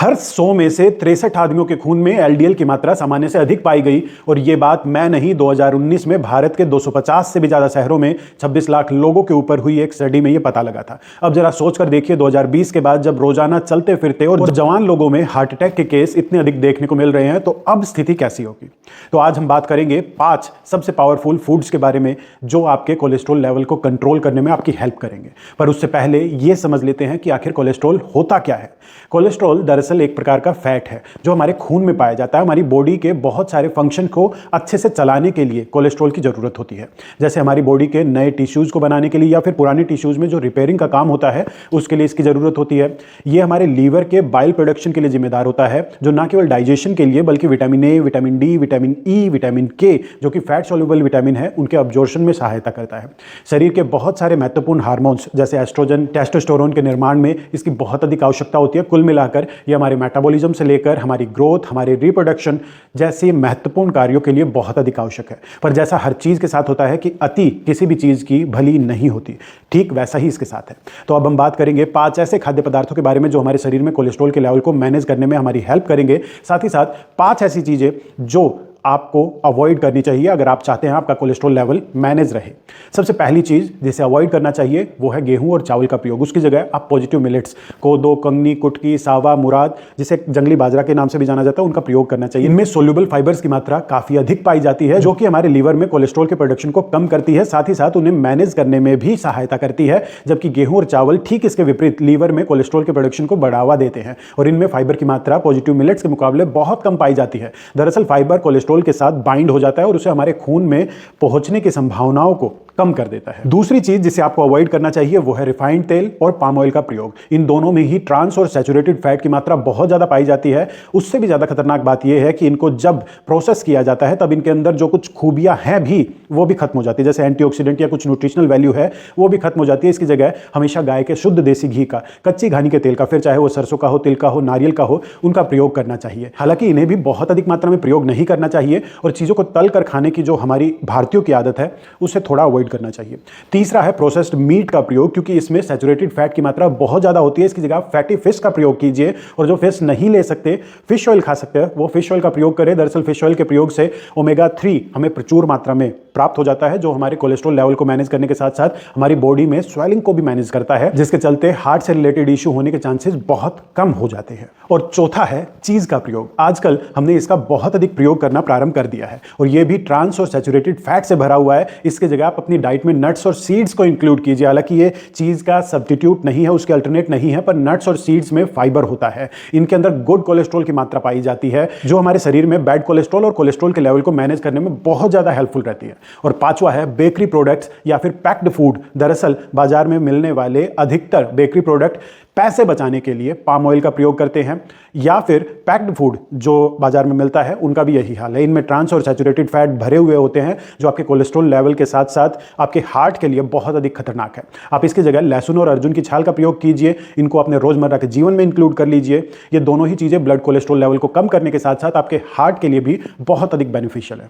हर 100 में से 63 आदमियों के खून में एलडीएल की मात्रा सामान्य से अधिक पाई गई। और यह बात मैं नहीं, 2019 में भारत के 250 से भी ज्यादा शहरों में 26 लाख लोगों के ऊपर हुई एक स्टडी में यह पता लगा था। अब जरा सोचकर देखिए, 2020 के बाद जब रोजाना चलते फिरते और जवान लोगों में हार्ट अटैक के केस इतने अधिक देखने को मिल रहे हैं, तो अब स्थिति कैसी होगी। तो आज हम बात करेंगे 5 सबसे पावरफुल फूड्स के बारे में जो आपके कोलेस्ट्रॉल लेवल को कंट्रोल करने में आपकी हेल्प करेंगे। पर उससे पहले यह समझ लेते हैं कि आखिर कोलेस्ट्रॉल होता क्या है। कोलेस्ट्रॉल दरअसल एक प्रकार का फैट है जो हमारे खून में पाया जाता है। हमारी बॉडी के बहुत सारे फंक्शन को अच्छे से चलाने के लिए कोलेस्ट्रॉल की जरूरत होती है। जैसे हमारी बॉडी के नए टिश्यूज को बनाने के लिए या फिर पुराने टिश्यूज में जो रिपेयरिंग का काम होता है उसके लिए इसकी जरूरत होती है। ये हमारे लीवर के बाइल प्रोडक्शन के लिए जिम्मेदार होता है, जो ना केवल डाइजेशन के लिए बल्कि vitamin A, vitamin D, vitamin E, vitamin के जो कि फैट सॉल्युबल विटामिन है उनके अब्जॉर्प्शन में सहायता करता है। शरीर के बहुत सारे महत्वपूर्ण हार्मोन्स जैसे एस्ट्रोजन, टेस्टोस्टेरोन के निर्माण में इसकी बहुत अधिक आवश्यकता होती है। कुल मिलाकर ये हमारे मेटाबॉलिज्म से लेकर हमारी ग्रोथ, हमारे रिप्रोडक्शन जैसे महत्वपूर्ण कार्यों के लिए बहुत अधिक आवश्यक है। पर जैसा हर चीज के साथ होता है कि अति किसी भी चीज की भली नहीं होती, ठीक वैसा ही इसके साथ है। तो अब हम बात करेंगे 5 ऐसे खाद्य पदार्थों के बारे में जो हमारे शरीर में कोलेस्ट्रॉल के लेवल को मैनेज करने में हमारी हेल्प करेंगे। साथ ही साथ 5 ऐसी चीजें जो आपको अवॉइड करनी चाहिए अगर आप चाहते हैं आपका कोलेस्ट्रॉल लेवल मैनेज रहे। सबसे पहली चीज जिसे अवॉइड करना चाहिए वो है गेहूं और चावल का प्रयोग। उसकी जगह आप पॉजिटिव मिलेट्स, कोदो, कंगनी, कुटकी, सावा, मुराद, जिसे जंगली बाजरा के नाम से भी जाना जाता है, उनका प्रयोग करना चाहिए। इनमें सोल्यूबल फाइबर्स की मात्रा काफी अधिक पाई जाती है जो कि हमारे लीवर में कोलेस्ट्रॉल के प्रोडक्शन को कम करती है, साथ ही साथ उन्हें मैनेज करने में भी सहायता करती है। जबकि गेहूं और चावल ठीक इसके विपरीत लीवर में कोलेस्ट्रॉल के प्रोडक्शन को बढ़ावा देते हैं और इनमें फाइबर की मात्रा पॉजिटिव मिलेट्स के मुकाबले बहुत कम पाई जाती है। दरअसल फाइबर कोलेस्ट्रॉल के साथ बाइंड हो जाता है और उसे हमारे खून में पहुंचने की संभावनाओं को कम कर देता है। दूसरी चीज जिसे आपको अवॉइड करना चाहिए वो है रिफाइंड तेल और पाम ऑयल का प्रयोग। इन दोनों में ही ट्रांस और सैचुरेटेड फैट की मात्रा बहुत ज्यादा पाई जाती है। उससे भी ज्यादा खतरनाक बात यह है कि इनको जब प्रोसेस किया जाता है तब इनके अंदर जो कुछ खूबियां हैं भी वो भी खत्म हो जाती है, जैसे एंटीऑक्सीडेंट या कुछ न्यूट्रिशनल वैल्यू है वो भी खत्म हो जाती है। इसकी जगह हमेशा गाय के शुद्ध देसी घी का, कच्ची घानी के तेल का, फिर चाहे वो सरसों का हो, तिल का हो, नारियल का हो, उनका प्रयोग करना चाहिए। हालांकि इन्हें भी बहुत अधिक मात्रा में प्रयोग नहीं करना चाहिए और चीजों को तल कर खाने की जो हमारी भारतीयों की आदत है उसे थोड़ा अवॉइड करना चाहिए। तीसरा है प्रोसेस्ड मीट का प्रयोग, क्योंकि इसमें सैचुरेटेड फैट की मात्रा बहुत ज्यादा होती है। इसकी जगह फैटी फिश का प्रयोग कीजिए और जो फिश नहीं ले सकते, फिश ऑयल खा सकते हैं, वो फिश ऑयल का प्रयोग करें। दरअसल फिश ऑयल के प्रयोग से ओमेगा 3 हमें प्रचुर मात्रा में प्राप्त हो जाता है जो हमारे कोलेस्ट्रॉल लेवल को मैनेज करने के साथ साथ हमारी बॉडी में स्वेलिंग को भी मैनेज करता है, जिसके चलते हार्ट से रिलेटेड इश्यू होने के चांसेस बहुत कम हो जाते हैं। और चौथा है चीज का प्रयोग। आजकल हमने इसका बहुत अधिक प्रयोग करना प्रारंभ कर दिया है और यह भी ट्रांस और सैचुरेटेड फैट से भरा हुआ है। इसके जगह आप अपनी डाइट में नट्स और सीड्स को इंक्लूड कीजिए। हालांकि ये चीज का सब्स्टिट्यूट नहीं है, उसके अल्टरनेट नहीं है, पर नट्स और सीड्स में फाइबर होता है। इनके अंदर गुड कोलेस्ट्रॉल की मात्रा पाई जाती है जो हमारे शरीर में बैड कोलेस्ट्रॉल और कोलेस्ट्रॉल के लेवल को मैनेज करने में बहुत ज्यादा हेल्पफुल रहती है। और पांचवा है बेकरी प्रोडक्ट्स या फिर पैक्ड फूड। दरअसल बाजार में मिलने वाले अधिकतर बेकरी प्रोडक्ट पैसे बचाने के लिए पाम ऑयल का प्रयोग करते हैं या फिर पैक्ड फूड जो बाजार में मिलता है उनका भी यही हाल है। इनमें ट्रांस और सैचुरेटेड फैट भरे हुए होते हैं जो आपके कोलेस्ट्रॉल लेवल के साथ साथ आपके हार्ट के लिए बहुत अधिक खतरनाक है। आप इसकी जगह लहसुन और अर्जुन की छाल का प्रयोग कीजिए। इनको अपने रोजमर्रा के जीवन में इंक्लूड कर लीजिए। ये दोनों ही चीजें ब्लड कोलेस्ट्रॉल लेवल को कम करने के साथ साथ आपके हार्ट के लिए भी बहुत अधिक बेनिफिशियल है।